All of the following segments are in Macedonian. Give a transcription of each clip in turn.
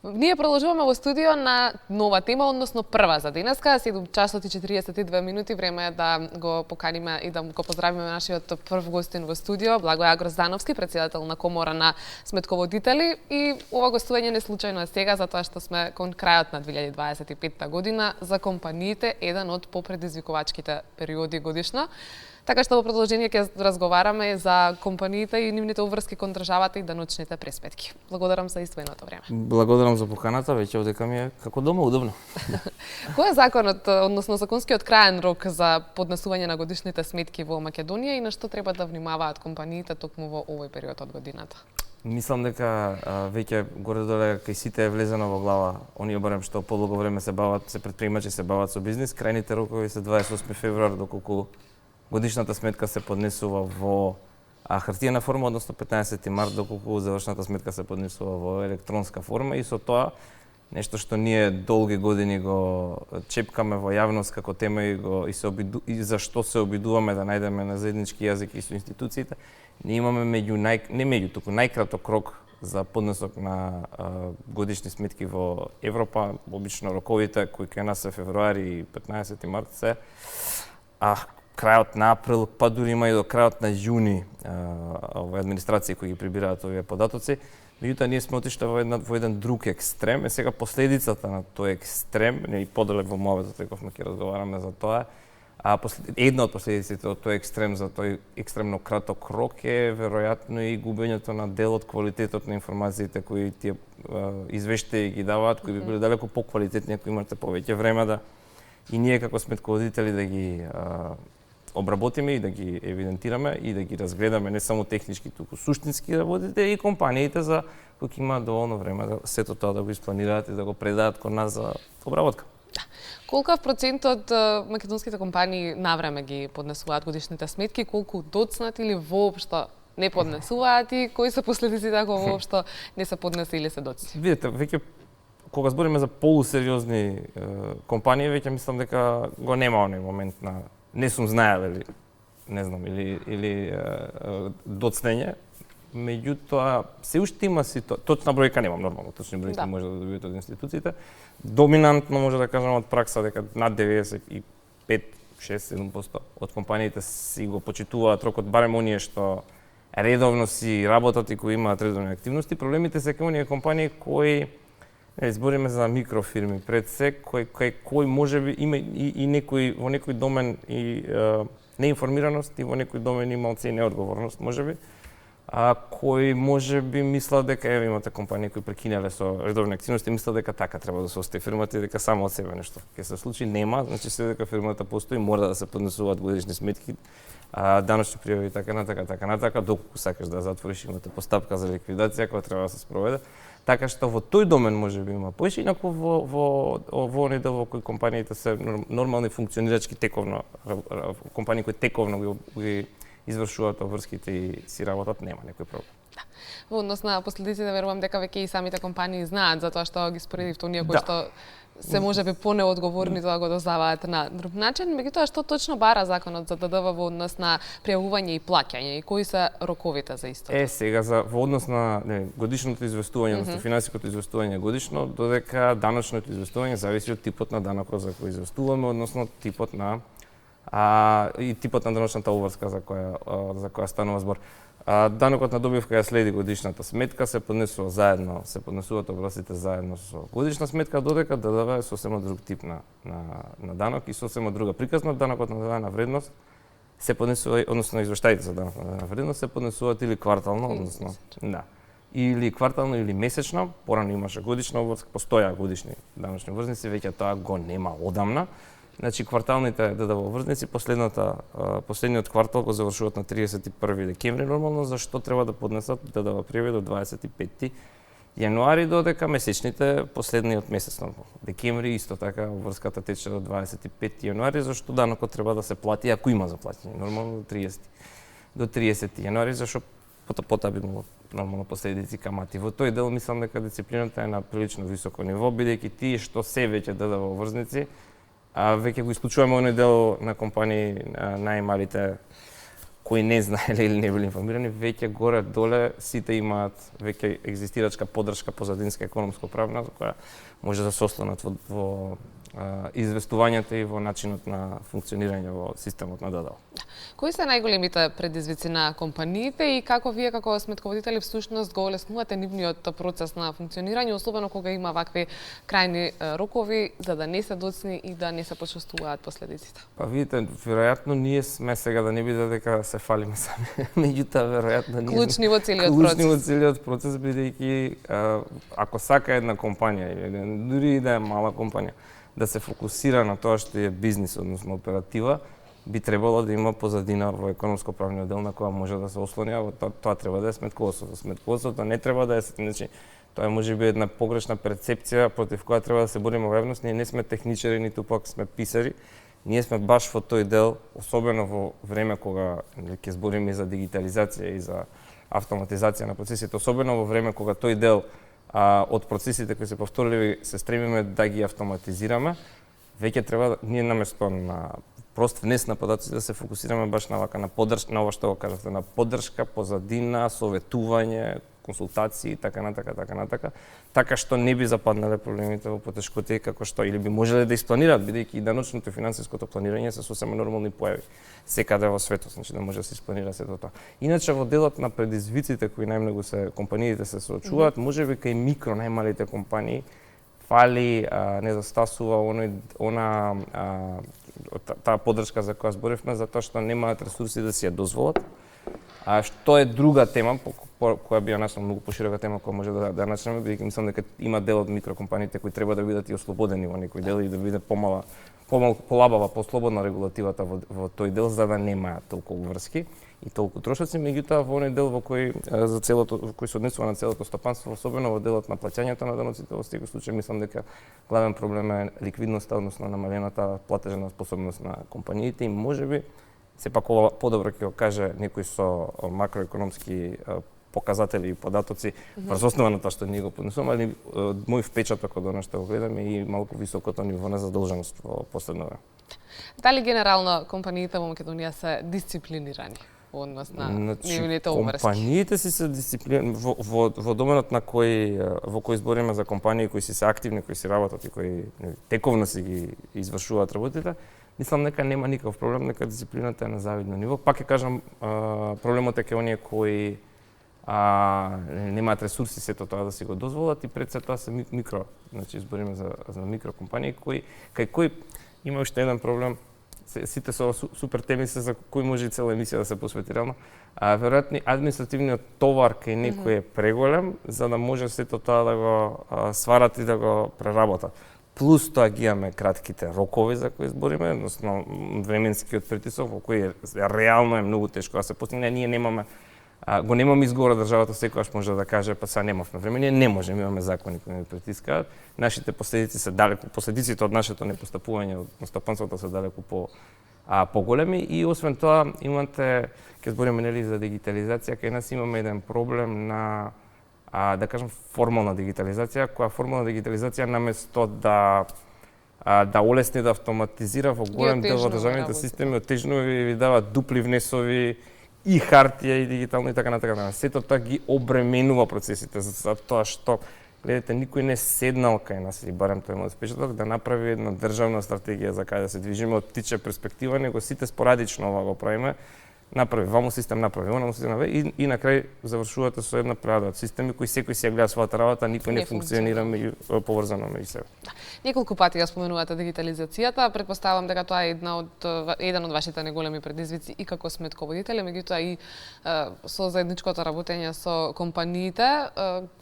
Ние продолжуваме во студио на нова тема, односно прва за денеска, 7 часот и 42 минути, време е да го поканиме и да го поздравиме нашиот прв гостин во студио, Благоја Гроздановски, председател на Комора на сметководители, и ова гостување не случајно е сега, затоа што сме кон крајот на 2025 година, за компаниите еден од попредизвикувачките периоди годишно. Така што во продолжение ќе разговараме за компаниите и нивните обврски кон државата и даночните пресметки. Благодарам за иствоеното време. Благодарам за поканата, веќе одека ми е како дома удобно. Кој е законот, односно законскиот краен рок за поднесување на годишните сметки во Македонија и на што треба да внимаваат компаниите токму во овој период од годината? Мислам дека веќе горе-доле кај сите е влезено во глава, оние барем што подолго време се бават, се претприемачи се бават со бизнис, крајните рокови се 28 февруар, доколку годишната сметка се поднесува во хартиена форма, односно 15 март, доколку завршната сметка се поднесува во електронска форма, и со тоа нешто што ние долги години го чепкаме во јавност како тема и за што се обидуваме да најдеме на заеднички јазик и со институциите, ние имаме најкраток рок за поднесок на годишни сметки во Европа. Обично роковите кои кај нас се февруари и 15 март се крајот на април, па дури има и до крајот на јуни овие администрации кои ги прибираат овие податоци. Меѓутоа ние сме отишли во еден друг екстрем, сега последицата на тој екстрем, и подале во мојот тековме ќе разговараме за тоа. Една од последиците од тој екстрем за тој екстремно краток рок е веројатно и губењето на дел од квалитетот на информациите кои тие извештаи ги даваат, кои би биле далеку поквалитетни ако имате повеќе време да и ние како сметководители да ги обработиме и да ги евидентираме и да ги разгледаме не само технички, туку суштински да водите и компаниите за кои имаат доволно време да сето тоа да го испланираат и да го предадат кон нас за обработка. Колкав процент од македонските компании навреме ги поднесуваат годишните сметки, колку доцнат или воопшто не поднесуваат и кои се последиците ако воопшто не се поднесе или се доцни? Видете, веќе кога збориме за полусериозни компании, веќе мислам дека го нема оној момент на не сум знаел или не знам или доцнење. Меѓутоа се уште има точна бројка немам, нормално, точни бројки може да добиете од институциите. Доминантно може да кажам од пракса дека над 95, 6, 7% од компаниите си го почитуваат рокот, барем оние што редовно си работат и кои имаат редовни активности. Проблемите се кај оние компании кои збориме за микрофирми пред се, кој можеби има и некој во некој домен и неинформираност и во некој домен ималци и неодговорност можеби, кои можеби мислат дека имате компании кои прекинале со редовни активности, мислат дека така треба да се остане фирмата и дека само од себе нешто ќе се случи. Нема, значи се дека фирмата постои, мора да се поднесуваат годишни сметки, даночни пријави и така натака, доколку сакаш да затвориш, имате постапка за ликвидација која треба да се спроведе. Така што во тој домен можеби има поише, инаку во оној дел во кој компаниите се нормални функционирачки тековно, компании кои тековно ги извршуваат обврските и си работат, нема некој проблем. Да. Во однос на последиците, верувам дека веќе и самите компании знаат, затоа што ги споредивте оние кои што се можеби понеодговорни тоа го дознаваат на друг начин, меѓутоа што точно бара законот за ДДВ во однос на пријавување и плаќање и кои се роковите за истото? Сега во однос на годишното известување, односно финансиското известување годишно, додека даночното известување зависи од типот на данокот за кој известуваме, односно типот на типот на даночната обврска за која станува збор. Данокот на добивка ја следи годишната сметка, се поднесува заедно, се поднесуваат образците заедно со годишна сметка, додека ДДВ е сосема друг тип на данок и сосема друга приказна. Данокот на додадена вредност се поднесува, односно извештаите за данок на додадена вредност се поднесуваат или квартално, односно или квартално или месечно. Порано имаше годишна обврска, постојаа годишни даночни врзници, веќе тоа го нема одамна. Значи кварталните ДДВ врзници последниот квартал го завршуваат на 31 декември нормално, зашто треба да поднесат ДДВ пријави до 25 јануари, додека месечните последниот месец на декември исто така врската тече до 25 јануари, зашто данокот треба да се плати ако има за плаќање, нормално до 30 јануари, зашто потоа би имало нормално последици камати. Во тој дел мислам дека дисциплината е на прилично високо ниво, бидејќи тие што се веќе ДДВ врзници, веќе го исклучуваме оној дел на компании најмалите кои не знаеле или не били информирани, веќе горе-доле сите имаат веќе екзистирачка поддршка позадинска економско-правна, која може да се ослонат во известувањето и во начинот на функционирање во системот на ДДО. Кои се најголемите предизвици на компаниите и како вие како сметководители всушност го олеснувате нивниот процес на функционирање, особено кога има вакви крајни рокови, за да не се доцни и да не се почувствуваат последиците? Па видите, веројатно ние сме сега да не биде дека се фалиме сами. Меѓутоа веројатно ние клучни во целиот процес бидејќи ако сака една компанија или дури и да е мала компанија да се фокусира на тоа што е бизнис, односно оператива, би требало да има позадина во економско-правниот дел на која може да се ослони, а тоа треба да е сметководството. Сметководството не треба да е, значи, тоа е можеби една погрешна перцепција против која треба да се бориме во јавност. Ние не сме техничари, ниту пак сме писари. Ние сме баш во тој дел, особено во време кога ќе збориме и за дигитализација и за автоматизација на процесите, особено во време кога тој дел од процесите кои се повторливи се стремиме да ги автоматизираме, веќе треба ние наместо на прост внес на податоци да се фокусираме баш на вака на поддршка, на ова што го кажавте, на поддршка, позадина, советување, консултации, така натака, така што не би западнале проблемите во потешкотии како што или би можеле да испланираат, бидејќи и даночното и финансиското планирање се сосема нормални појави секаде во светот, значи да може да се испланира сето тоа. Иначе во делот на предизвиците кои најмногу се компаниите се соочуваат, можеби кај микро најмалите компании фали, недостасува таа поддршка за која зборивме, затоа што немаат ресурси да си ја дозволат. Што е друга тема, која би ја нашла многу поширока тема која може да начнеме, бидејќи мислам дека има дел од микрокомпаниите кои треба да бидат и ослободени во некој дел и да биде полабава, послободна регулативата во тој дел, за да немаат толку врски и толку трошоци, меѓутоа во оној дел во кој се однесува на целото стопанство, особено во делот на плаќањето на даноците, во секој случај мислам дека главен проблем е ликвидноста, односно намалената платежна способност на компаниите и можеби сепак ова подобро ќе го каже некој со макроекономски показатели и податоци врз основа на тоа што ние го поднесуваме, али мој впечаток од она што го гледаме и малку високото ниво на задолженост во последно време. Дали генерално компаниите во Македонија се дисциплинирани во однос на нивните обврски? Компаниите се дисциплинирани во доменот на во кој збориме за компании кои се активни, кои си работат и кои тековно си ги извршуваат работите. Мислам дека нема никаков проблем, дека дисциплината е на завидно ниво. Пак ќе кажам, проблемот е кај оние кои немаат ресурси сето тоа да си го дозволат и пред се тоа се микро, значи збориме за микрокомпании кај кои има уште еден проблем. Сите со супер теми се за кои може и цела емисија да се посвети реално. Веројатно административниот товар кај некој е преголем за да може сето тоа да го сварат и да го преработат. Плюс тоа ги имаме кратките рокови за кои збориме, односно временскиот притисок во кој реално е многу тешко да се постигне. Ние немаме го немаме изговор, државата секогаш може да каже па сега немавме време. Ние не можеме, имаме закони кои ни притискаат. Нашите последици се далеку, последиците од нашето непостапување од настапанството се далеку поголеми и освен тоа имате, ќе збориме нели за дигитализација, кај нас имаме еден проблем на да кажам формална дигитализација, која формална дигитализација наместо да олесни, да автоматизира во голем дел од државните системи, оттежнува ви дават дупли внесови и хартија и дигитално и така натака. Сето тоа ги обременува процесите за тоа што гледате никој не седнал кај нас или барем тој мојот впечаток да направи една државна стратегија за каде да се движиме од птичја перспектива, него сите спорадично ова го правиме. Направи, вамо систем направи, онамо систем направи и на крај завршувате со една преда од системи кои секој си ја гледа својата работа, никој не функционира поврзано меѓу себе. Неколку пати ја споменувате дигитализацијата, претпоставам дека тоа е еден од вашите најголеми предизвици и како сметководители, меѓутоа и со заедничкото работење со компаниите.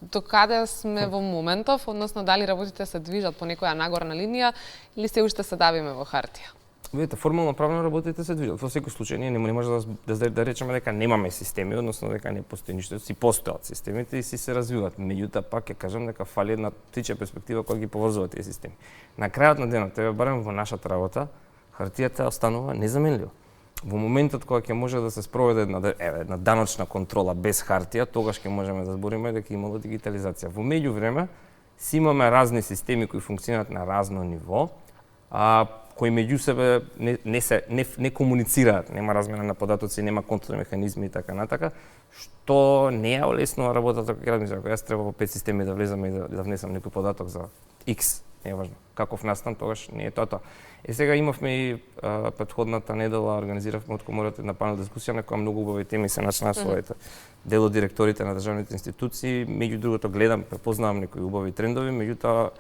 До каде сме во моментов, односно дали работите се движат по некоја нагорна линија или се уште се давиме во хартија? Видите, формално правно работите се движат. Во секој случај ние не може да речеме дека немаме системи, односно дека не постои ништо, си постојат системите и си се развиваат. Меѓутоа пак ќе кажам дека фали една птичја перспектива која ги поврзува тие системи. На крајот на денот, барем во нашата работа, хартијата останува незаменлива. Во моментот кога ќе може да се спроведе една даночна контрола без хартија, тогаш ќе можеме да збориме дека имало дигитализација. Во меѓувреме си имаме разни системи кои функционираат на разно ниво, кои меѓу себе не комуницираат, нема размена на податоци, нема контролни механизми и така натака, што не ја олеснува работата како градинар. Ако јас треба во 5 системи да влезам и да внесам некој податок за X, не е важно каков настан, тогаш не е тоа. И сега имавме и претходната недела организиравме од комората една панел дискусија на која многу убави теми се начна своите дел од директорите на државните институции, меѓу другото гледам, препознавам некои убави трендови, меѓутоа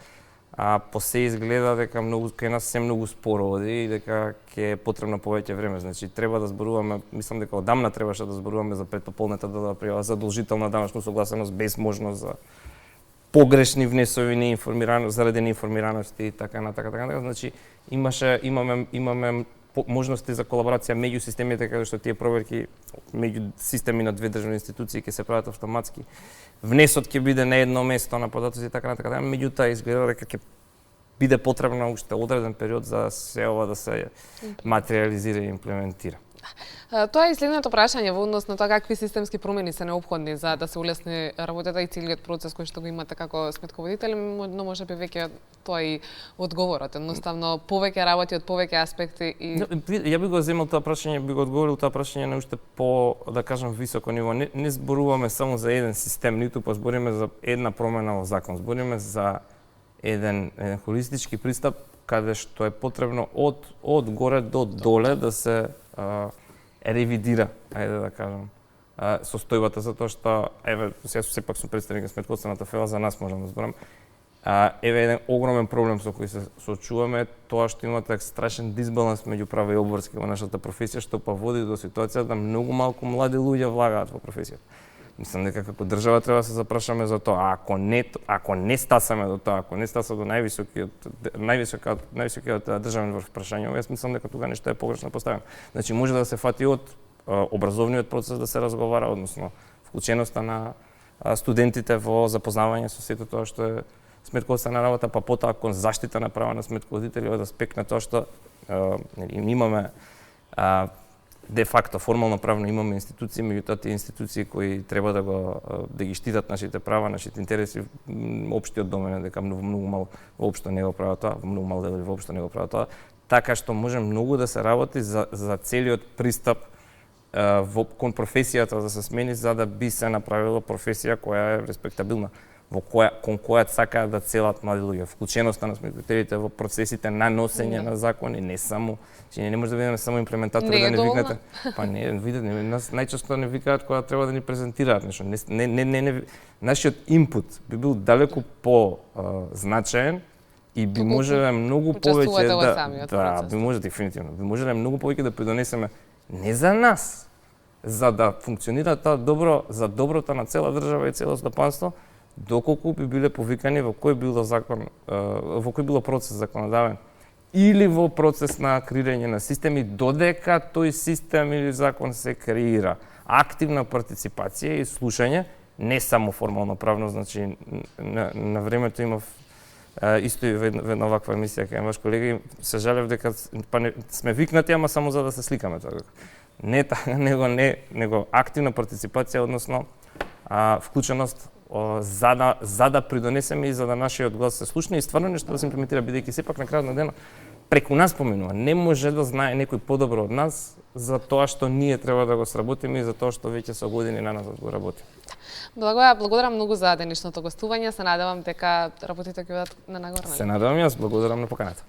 по се изгледа дека кај нас се многу споро оди и дека ќе е потребно повеќе време. Значи треба да зборуваме, мислам дека одамна требаше да зборуваме за претпополнета да прија задолжителна даначна согласеност без можност за погрешни внесови, неинформираност, заради неинформираност и така натака. Значи имаме можности за колаборација меѓу системите каде што тие проверки меѓу системи на две државни институции ќе се прават автоматски. Внесот ќе биде на едно место на податоци и така натака. Меѓутоа изгледа дека ќе биде потребно уште одреден период за се ова да се материализира и имплементира. Тоа е и следното прашање во однос на тоа какви системски промени се неопходни за да се улесни работата и целиот процес кој што го имате како сметководител, но можеби веќе тоа и одговорот. Едноставно повеќе работи од повеќе аспекти и ја би го земал тоа прашање, би го одговорил тоа прашање на уште по, да кажам, високо ниво. Не зборуваме само за еден систем, ниту па збориме за една промена во закон. Збориме за еден холистички пристап каде што е потребно од горе до доле да се ревидира, ајде да кажам, состојбата, затоа што, еве, сега сепак сум представник на сметководствената фела, за нас можам да зборам, еве еден огромен проблем со кој се соочуваме, тоа што имате страшен дисбаланс меѓу права и обврски во нашата професија, што па води до ситуација да многу малку млади луѓе влагаат во професијата. Мислам дека како држава треба да се запрашаме за тоа, ако не стасаме до тоа, ако не стаса до највисокиот државен врв прашање, јас мислам дека тука нешто е погрешно поставено. Значи може да се фати од образовниот процес да се разговара, односно вклученоста на студентите во запознавање со сето тоа што е сметководствена работа, па потоа кон заштита на права на сметководители од аспект на тоа што имаме де факто формално правно имаме институции, меѓутоа тие институции кои треба да ги штитат нашите права, нашите интереси, општиот домен дека многу мал воопшто не го прават тоа, многу мал дел воопшто не го прават тоа, така што може многу да се работи за целиот пристап кон професијата да се смени за да би се направила професија која е респектабилна, кон која сакаат да целат млади луѓе, вклученоста на сметководителите во процесите на носење на закони, не само, че не може да бидеме само имплементатори да не викнете. Па не, видете, нас најчесто не викаат кога треба да ни презентираат нешто. Нашиот инпут би бил далеку по значаен и би можеле многу повеќе би може дефинитивно, би можеле многу повеќе да придонесеме не за нас, за да функционира тоа добро, за доброто на цела држава и цело стопанство, доколку би биле повикани во кој било процес законодавен или во процес на креирање на системи, додека тој систем или закон се креира. Активна партиципација и слушање, не само формално правно, значи на времето имав исто и една ваква емисија кај ваш колега, се жалев дека сме викнати, ама само за да се сликаме тоа. Не така, него активна партиципација, односно вклученост за да придонесеме и за да нашиот глас се слушне и стварно нешто да се имплементира, бидејќи сепак на крајот на денот преку нас поминува. Не може да знае некој подобро од нас за тоа што ние треба да го сработиме и за тоа што веќе со години на нас го работи. Благодарам многу за денешното гостување. Се надевам дека работите ќе бидат на нагорна. Се надевам јас, благодарам на поканата.